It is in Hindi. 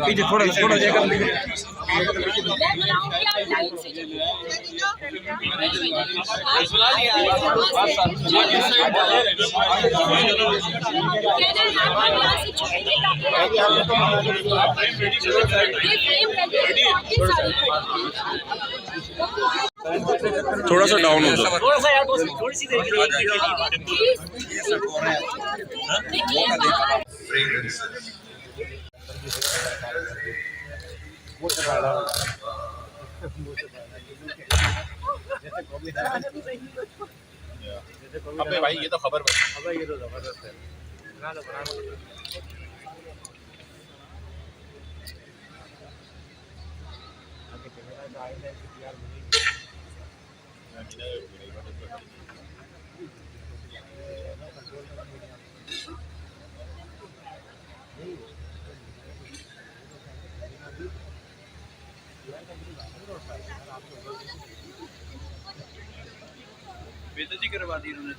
पीछे थोड़ा थोड़ा जगह थोड़ा सा डाउन हो जाओ, थोड़ा सा यार, थोड़ी सी देर के लिए। अबे भाई ये तो खबर अबे ये तो जबरदस्त है। बना लो बना लो। बेइज्जती करवा दी उन्होंने।